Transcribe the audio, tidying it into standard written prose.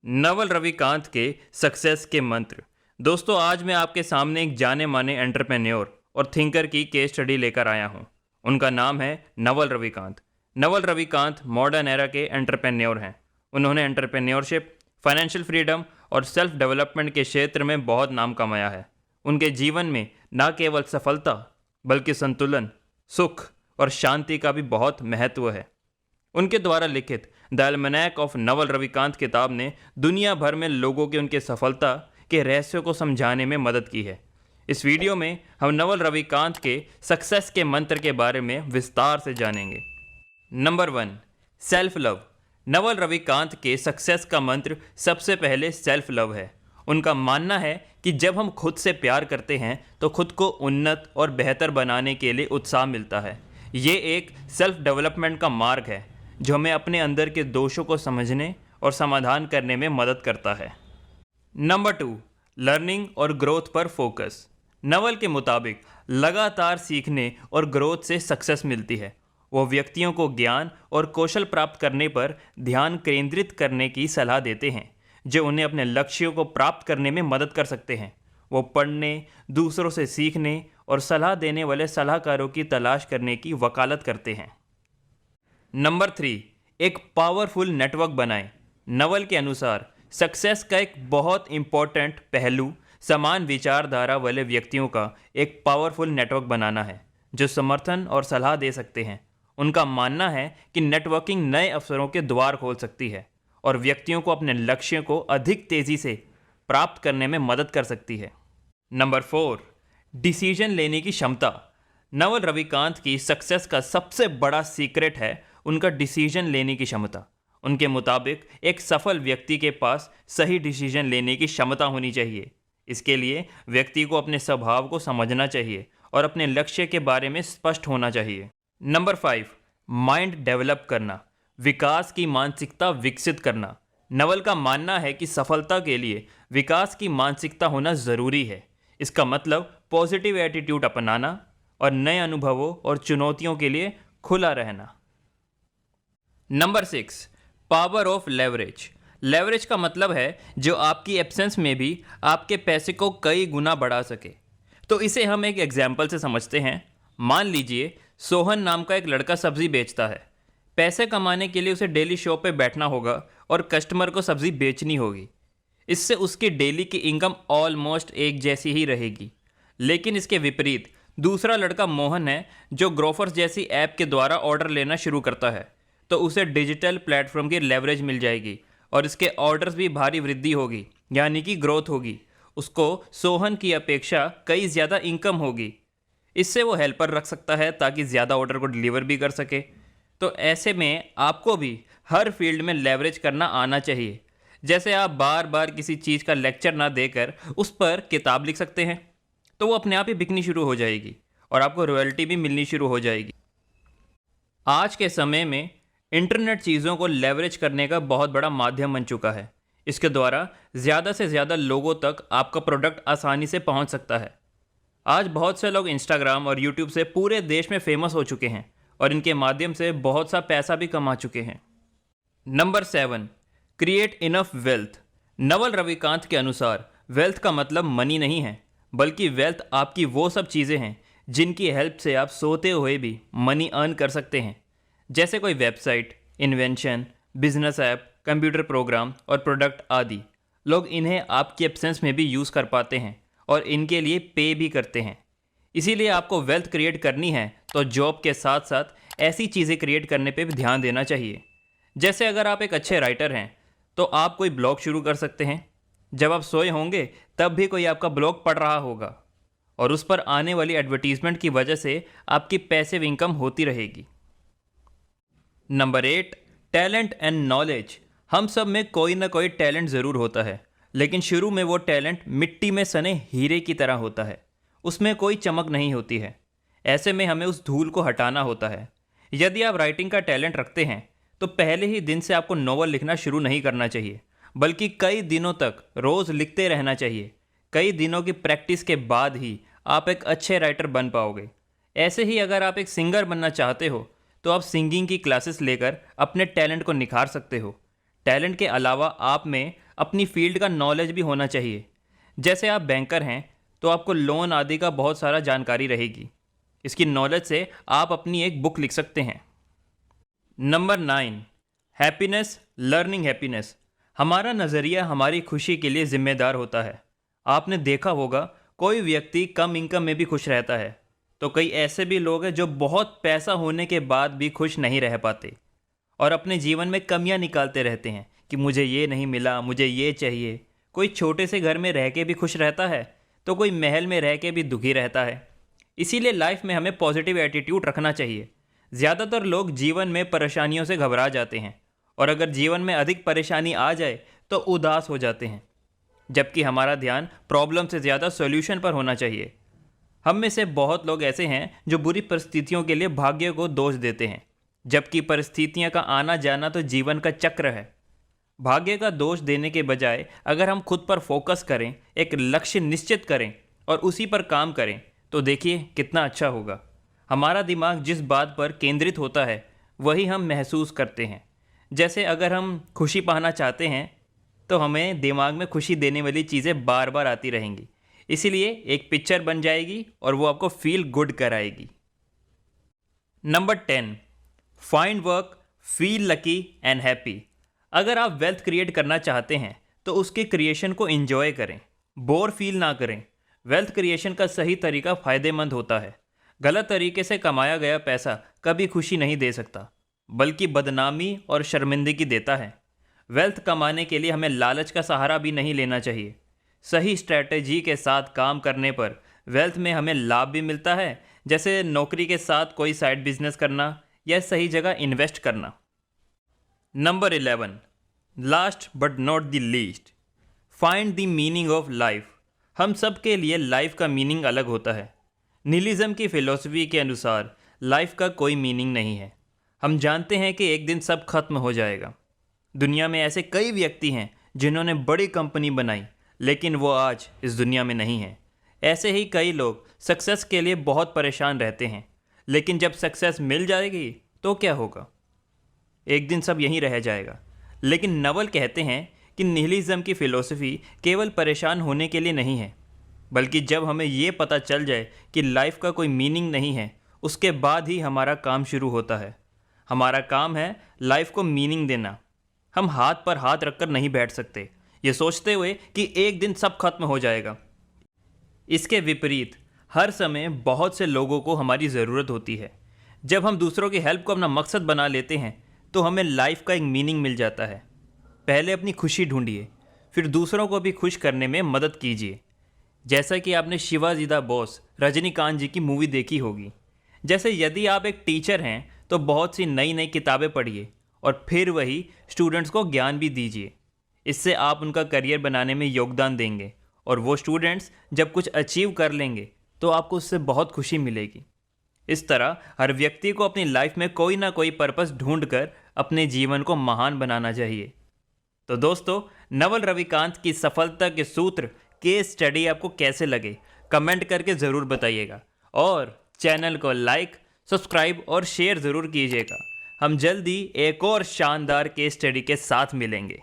नवल रविकांत के सक्सेस के मंत्र। दोस्तों, आज मैं आपके सामने एक जाने माने एंटरप्रेन्योर और थिंकर की केस स्टडी लेकर आया हूं। उनका नाम है नवल रविकांत। नवल रविकांत मॉडर्न एरा के एंटरप्रेन्योर हैं। उन्होंने एंटरप्रेन्योरशिप, फाइनेंशियल फ्रीडम और सेल्फ डेवलपमेंट के क्षेत्र में बहुत नाम कमाया है। उनके जीवन में न केवल सफलता बल्कि संतुलन, सुख और शांति का भी बहुत महत्व है। उनके द्वारा लिखित द एल्मेनाक ऑफ नवल रविकांत किताब ने दुनिया भर में लोगों के उनके सफलता के रहस्यों को समझाने में मदद की है। इस वीडियो में हम नवल रविकांत के सक्सेस के मंत्र के बारे में विस्तार से जानेंगे। Number 1, self love. Naval Ravikant के सक्सेस का मंत्र सबसे पहले सेल्फ लव है। उनका मानना है कि जब हम खुद से प्यार करते हैं तो खुद को उन्नत और बेहतर बनाने के लिए उत्साह मिलता है। ये एक सेल्फ डेवलपमेंट का मार्ग है जो हमें अपने अंदर के दोषों को समझने और समाधान करने में मदद करता है। नंबर 2, लर्निंग और ग्रोथ पर फोकस। नवल के मुताबिक लगातार सीखने और ग्रोथ से सक्सेस मिलती है। वो व्यक्तियों को ज्ञान और कौशल प्राप्त करने पर ध्यान केंद्रित करने की सलाह देते हैं जो उन्हें अपने लक्ष्यों को प्राप्त करने में मदद कर सकते हैं। वो पढ़ने, दूसरों से सीखने और सलाह देने वाले सलाहकारों की तलाश करने की वकालत करते हैं। नंबर 3, एक पावरफुल नेटवर्क बनाएं। नवल के अनुसार सक्सेस का एक बहुत इंपॉर्टेंट पहलू समान विचारधारा वाले व्यक्तियों का एक पावरफुल नेटवर्क बनाना है जो समर्थन और सलाह दे सकते हैं। उनका मानना है कि नेटवर्किंग नए अवसरों के द्वार खोल सकती है और व्यक्तियों को अपने लक्ष्यों को अधिक तेज़ी से प्राप्त करने में मदद कर सकती है। नंबर 4, डिसीजन लेने की क्षमता। नवल रविकांत की सक्सेस का सबसे बड़ा सीक्रेट है उनका डिसीजन लेने की क्षमता। उनके मुताबिक एक सफल व्यक्ति के पास सही डिसीजन लेने की क्षमता होनी चाहिए। इसके लिए व्यक्ति को अपने स्वभाव को समझना चाहिए और अपने लक्ष्य के बारे में स्पष्ट होना चाहिए। नंबर 5, माइंड डेवलप करना, विकास की मानसिकता विकसित करना। नवल का मानना है कि सफलता के लिए विकास की मानसिकता होना ज़रूरी है। इसका मतलब पॉजिटिव एटीट्यूड अपनाना और नए अनुभवों और चुनौतियों के लिए खुला रहना। Number 6, power of leverage. Leverage का मतलब है जो आपकी एब्सेंस में भी आपके पैसे को कई गुना बढ़ा सके। तो इसे हम एक एग्जाम्पल से समझते हैं। मान लीजिए सोहन नाम का एक लड़का सब्जी बेचता है। पैसे कमाने के लिए उसे डेली शॉप पे बैठना होगा और कस्टमर को सब्जी बेचनी होगी। इससे उसकी डेली की इनकम ऑलमोस्ट एक जैसी ही रहेगी। लेकिन इसके विपरीत दूसरा लड़का मोहन है जो ग्रोफर्स जैसी ऐप के द्वारा ऑर्डर लेना शुरू करता है। तो उसे डिजिटल प्लेटफॉर्म की लेवरेज मिल जाएगी और इसके ऑर्डर्स भी भारी वृद्धि होगी, यानी कि ग्रोथ होगी। उसको सोहन की अपेक्षा कई ज़्यादा इनकम होगी। इससे वो हेल्पर रख सकता है ताकि ज़्यादा ऑर्डर को डिलीवर भी कर सके। तो ऐसे में आपको भी हर फील्ड में लेवरेज करना आना चाहिए। जैसे आप बार बार किसी चीज़ का लेक्चर ना देकर उस पर किताब लिख सकते हैं तो वो अपने आप ही बिकनी शुरू हो जाएगी और आपको रॉयल्टी भी मिलनी शुरू हो जाएगी। आज के समय में इंटरनेट चीज़ों को लेवरेज करने का बहुत बड़ा माध्यम बन चुका है। इसके द्वारा ज़्यादा से ज़्यादा लोगों तक आपका प्रोडक्ट आसानी से पहुंच सकता है। आज बहुत से लोग इंस्टाग्राम और यूट्यूब से पूरे देश में फेमस हो चुके हैं और इनके माध्यम से बहुत सा पैसा भी कमा चुके हैं। Number 7, create enough wealth. Naval Ravikant के अनुसार वेल्थ का मतलब मनी नहीं है, बल्कि वेल्थ आपकी वो सब चीज़ें हैं जिनकी हेल्प से आप सोते हुए भी मनी अर्न कर सकते हैं। जैसे कोई website, invention, business app, computer program और प्रोडक्ट आदि। लोग इन्हें आपकी एब्सेंस में भी यूज़ कर पाते हैं और इनके लिए पे भी करते हैं। इसीलिए आपको वेल्थ क्रिएट करनी है तो जॉब के साथ साथ ऐसी चीज़ें क्रिएट करने पे भी ध्यान देना चाहिए। जैसे अगर आप एक अच्छे राइटर हैं तो आप कोई ब्लॉग शुरू कर सकते हैं। जब आप सोए होंगे तब भी कोई आपका ब्लॉग पढ़ रहा होगा और उस पर आने वाली एडवर्टीजमेंट की वजह से आपकी पैसिव इनकम होती रहेगी। Number 8, talent and knowledge. हम सब में कोई ना कोई टैलेंट ज़रूर होता है, लेकिन शुरू में वो टैलेंट मिट्टी में सने हीरे की तरह होता है। उसमें कोई चमक नहीं होती है। ऐसे में हमें उस धूल को हटाना होता है। यदि आप राइटिंग का टैलेंट रखते हैं तो पहले ही दिन से आपको नॉवल लिखना शुरू नहीं करना चाहिए, बल्कि कई दिनों तक रोज़ लिखते रहना चाहिए। कई दिनों की प्रैक्टिस के बाद ही आप एक अच्छे राइटर बन पाओगे। ऐसे ही अगर आप एक सिंगर बनना चाहते हो तो आप सिंगिंग की क्लासेस लेकर अपने टैलेंट को निखार सकते हो। टैलेंट के अलावा आप में अपनी फील्ड का नॉलेज भी होना चाहिए। जैसे आप बैंकर हैं तो आपको लोन आदि का बहुत सारा जानकारी रहेगी। इसकी नॉलेज से आप अपनी एक बुक लिख सकते हैं। Number 9, happiness learning happiness. हमारा नज़रिया हमारी खुशी के लिए जिम्मेदार होता है। आपने देखा होगा कोई व्यक्ति कम इनकम में भी खुश रहता है, तो कई ऐसे भी लोग हैं जो बहुत पैसा होने के बाद भी खुश नहीं रह पाते और अपने जीवन में कमियां निकालते रहते हैं कि मुझे ये नहीं मिला, मुझे ये चाहिए। कोई छोटे से घर में रह के भी खुश रहता है तो कोई महल में रह के भी दुखी रहता है। इसीलिए लाइफ में हमें पॉजिटिव एटीट्यूड रखना चाहिए। ज़्यादातर लोग जीवन में परेशानियों से घबरा जाते हैं और अगर जीवन में अधिक परेशानी आ जाए तो उदास हो जाते हैं, जबकि हमारा ध्यान प्रॉब्लम से ज़्यादा सॉल्यूशन पर होना चाहिए। हम में से बहुत लोग ऐसे हैं जो बुरी परिस्थितियों के लिए भाग्य को दोष देते हैं, जबकि परिस्थितियों का आना जाना तो जीवन का चक्र है। भाग्य का दोष देने के बजाय अगर हम खुद पर फोकस करें, एक लक्ष्य निश्चित करें और उसी पर काम करें तो देखिए कितना अच्छा होगा। हमारा दिमाग जिस बात पर केंद्रित होता है वही हम महसूस करते हैं। जैसे अगर हम खुशी पाना चाहते हैं तो हमें दिमाग में खुशी देने वाली चीज़ें बार बार आती रहेंगी, इसीलिए एक पिक्चर बन जाएगी और वो आपको फील गुड कराएगी। Number 10, find work, feel lucky and happy. अगर आप वेल्थ क्रिएट करना चाहते हैं तो उसके क्रिएशन को एंजॉय करें, बोर फील ना करें। वेल्थ क्रिएशन का सही तरीका फ़ायदेमंद होता है। गलत तरीके से कमाया गया पैसा कभी खुशी नहीं दे सकता, बल्कि बदनामी और शर्मिंदगी देता है। वेल्थ कमाने के लिए हमें लालच का सहारा भी नहीं लेना चाहिए। सही स्ट्रैटेजी के साथ काम करने पर वेल्थ में हमें लाभ भी मिलता है, जैसे नौकरी के साथ कोई साइड बिजनेस करना या सही जगह इन्वेस्ट करना। Number 11, last but not the least, find the meaning of life. हम सब के लिए लाइफ का मीनिंग अलग होता है। निहिलिज्म की फिलॉसफी के अनुसार लाइफ का कोई मीनिंग नहीं है। हम जानते हैं कि एक दिन सब खत्म हो जाएगा। दुनिया में ऐसे कई व्यक्ति हैं जिन्होंने बड़ी कंपनी बनाई, लेकिन वो आज इस दुनिया में नहीं है। ऐसे ही कई लोग सक्सेस के लिए बहुत परेशान रहते हैं, लेकिन जब सक्सेस मिल जाएगी तो क्या होगा? एक दिन सब यहीं रह जाएगा। लेकिन नवल कहते हैं कि निहिलिज्म की फ़िलॉसफी केवल परेशान होने के लिए नहीं है, बल्कि जब हमें ये पता चल जाए कि लाइफ का कोई मीनिंग नहीं है, उसके बाद ही हमारा काम शुरू होता है। हमारा काम है लाइफ को मीनिंग देना। हम हाथ पर हाथ रखकर नहीं बैठ सकते ये सोचते हुए कि एक दिन सब खत्म हो जाएगा। इसके विपरीत हर समय बहुत से लोगों को हमारी ज़रूरत होती है। जब हम दूसरों की हेल्प को अपना मकसद बना लेते हैं तो हमें लाइफ का एक मीनिंग मिल जाता है। पहले अपनी खुशी ढूंढिए, फिर दूसरों को भी खुश करने में मदद कीजिए। जैसा कि आपने शिवाजी द बॉस रजनीकांत जी की मूवी देखी होगी। जैसे यदि आप एक टीचर हैं तो बहुत सी नई नई किताबें पढ़िए और फिर वही स्टूडेंट्स को ज्ञान भी दीजिए। इससे आप उनका करियर बनाने में योगदान देंगे और वो स्टूडेंट्स जब कुछ अचीव कर लेंगे तो आपको उससे बहुत खुशी मिलेगी। इस तरह हर व्यक्ति को अपनी लाइफ में कोई ना कोई पर्पस ढूंढकर अपने जीवन को महान बनाना चाहिए। तो दोस्तों, नवल रविकांत की सफलता के सूत्र केस स्टडी आपको कैसे लगे कमेंट करके ज़रूर बताइएगा और चैनल को लाइक, सब्सक्राइब और शेयर ज़रूर कीजिएगा। हम जल्दी एक और शानदार केस स्टडी के साथ मिलेंगे।